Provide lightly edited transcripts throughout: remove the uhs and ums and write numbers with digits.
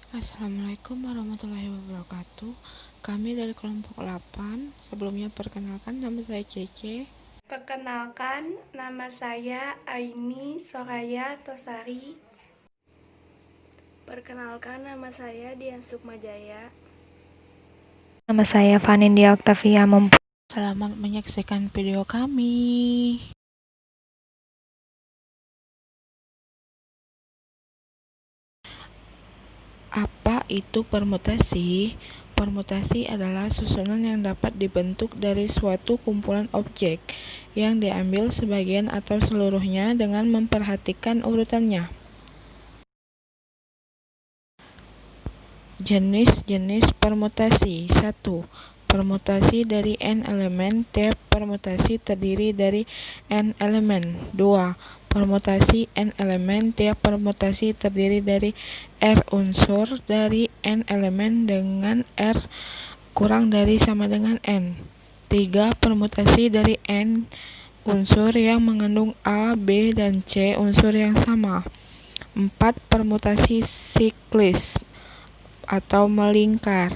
Assalamualaikum warahmatullahi wabarakatuh. Kami dari kelompok 8. Sebelumnya perkenalkan, nama saya Cece. Perkenalkan, nama saya Aini Soraya Tosari. Perkenalkan, nama saya Dian Sukmajaya. Nama saya Vanindya Octavia Mumpu. Selamat menyaksikan video kami. Apa itu permutasi? Permutasi adalah susunan yang dapat dibentuk dari suatu kumpulan objek yang diambil sebagian atau seluruhnya dengan memperhatikan urutannya. Jenis-jenis permutasi. 1. Permutasi dari n elemen. Tiap permutasi terdiri dari n elemen. 2. Permutasi n elemen. Tiap permutasi terdiri dari r unsur dari n elemen dengan r kurang dari sama dengan n. 3. Permutasi dari n unsur yang mengandung a, b, dan c unsur yang sama. 4. Permutasi siklis atau melingkar.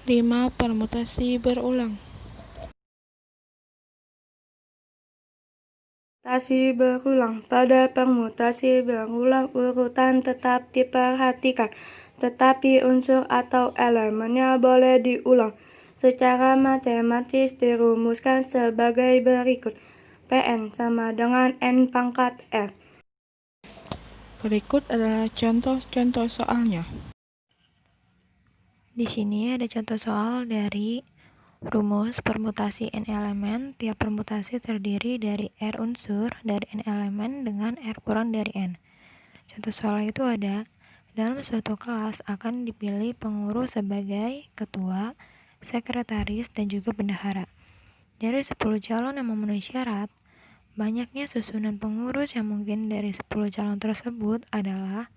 5. Permutasi berulang. Permutasi berulang. Pada permutasi berulang urutan tetap diperhatikan, tetapi unsur atau elemennya boleh diulang. Secara matematis dirumuskan sebagai berikut. Pn sama dengan n pangkat r. Berikut adalah contoh-contoh soalnya. Di sini ada contoh soal dari rumus permutasi n elemen. Tiap permutasi terdiri dari r unsur dari n elemen dengan r kurang dari n. Contoh soal itu ada, dalam suatu kelas akan dipilih pengurus sebagai ketua, sekretaris, dan juga bendahara. Dari 10 calon yang memenuhi syarat, banyaknya susunan pengurus yang mungkin dari 10 calon tersebut adalah,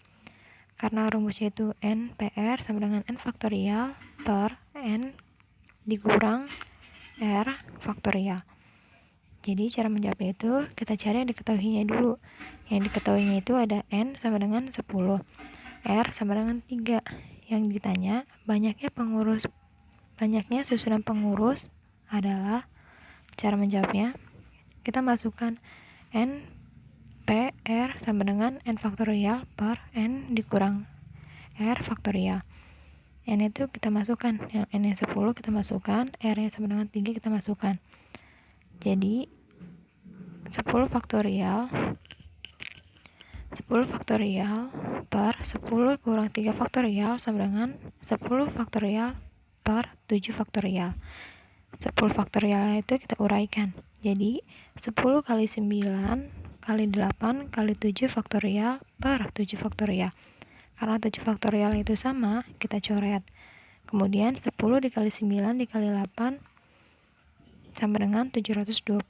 karena rumusnya itu n PR sama dengan n faktorial per n dikurang r faktorial. Jadi cara menjawabnya itu kita cari yang diketahuinya dulu. Yang diketahuinya itu ada n sama dengan 10, r sama dengan 3. Yang ditanya banyaknya susunan pengurus adalah, cara menjawabnya kita masukkan n PR sama dengan n faktorial per n dikurang r faktorial. N itu kita masukkan, yang n yang 10 kita masukkan, r nya sama dengan 3 kita masukkan. Jadi 10 faktorial per 10 kurang 3 faktorial sama dengan 10 faktorial per 7 faktorial. 10 faktorial itu kita uraikan. Jadi 10 kali 9 kali 8 kali 7 faktorial per 7 faktorial. Karena 7 faktorial itu sama, kita coret. Kemudian 10 dikali 9 dikali 8 sama dengan 720.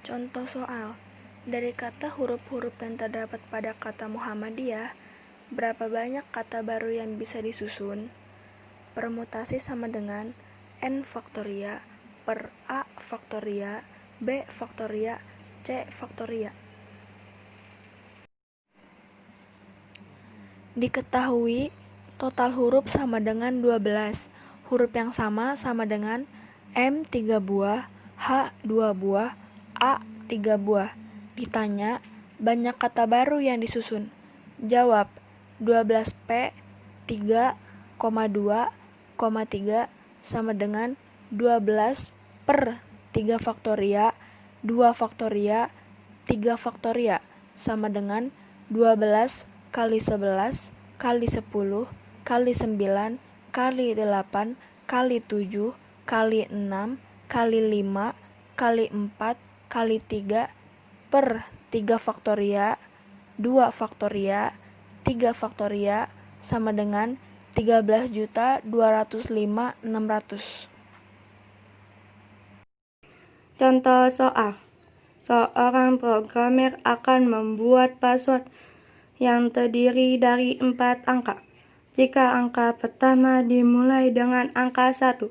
Contoh soal. Dari kata huruf-huruf yang terdapat pada kata Muhammadiyah, berapa banyak kata baru yang bisa disusun? Permutasi sama dengan n faktoria per a faktoria, b faktoria, c faktoria. Diketahui total huruf sama dengan 12. Huruf yang sama dengan M 3 buah, H 2 buah, A 3 buah. Ditanya, banyak kata baru yang disusun. Jawab, 12P 3,2,3 sama dengan 12 per 3 faktoria, 2 faktoria, 3 faktoria sama dengan 12 kali 11 kali 10 kali 9 kali 8 kali 7 kali 6 kali 5 kali 4 kali 3 per 3 faktoria 2 faktoria 3 faktoria sama dengan 13.205.600. Contoh soal. Seorang programmer akan membuat password yang terdiri dari 4 angka. Jika angka pertama dimulai dengan angka 1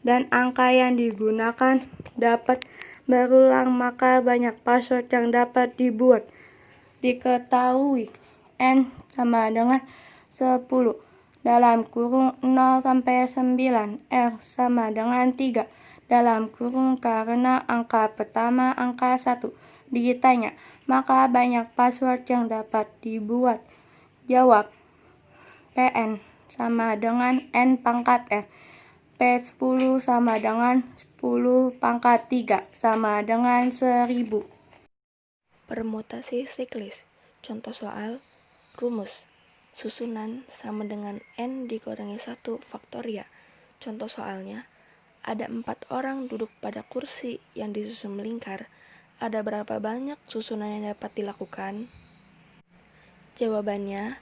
dan angka yang digunakan dapat berulang, maka banyak password yang dapat dibuat. Diketahui N sama dengan 10 dalam kurung 0 sampai 9, R sama dengan 3 dalam kurung karena angka pertama angka 1 ditanya, maka banyak password yang dapat dibuat. Jawab, Pn sama dengan N pangkat R, P10 sama dengan 10 pangkat 3 sama dengan 1000. Permutasi siklis. Contoh soal, rumus. Susunan sama dengan N dikurangi 1 faktorial. Contoh soalnya, ada 4 orang duduk pada kursi yang disusun melingkar. Ada berapa banyak susunan yang dapat dilakukan? Jawabannya,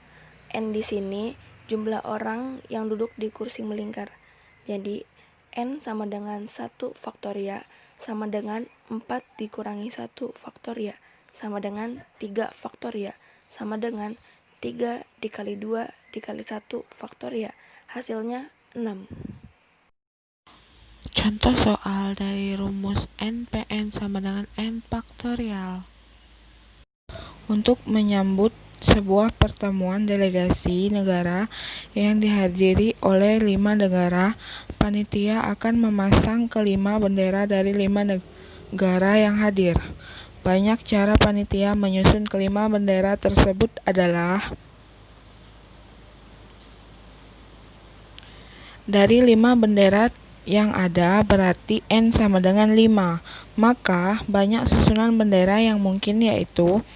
N di sini jumlah orang yang duduk di kursi melingkar. Jadi, N sama dengan 1 faktorial sama dengan 4 dikurangi 1 faktorial sama dengan 3 faktorial sama dengan 3 dikali 2 dikali 1 faktorial. Hasilnya 6. Contoh soal dari rumus NPN sama dengan N faktorial. Untuk menyambut sebuah pertemuan delegasi negara yang dihadiri oleh 5 negara, panitia akan memasang kelima bendera dari 5 negara yang hadir. Banyak cara panitia menyusun kelima bendera tersebut adalah: dari 5 bendera yang ada berarti N sama dengan 5, maka banyak susunan bendera yang mungkin yaitu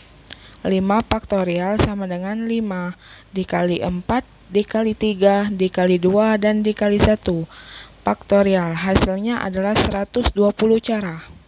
5 faktorial sama dengan 5 dikali 4 dikali 3 dikali 2 dan dikali 1 faktorial. Hasilnya adalah 120 cara.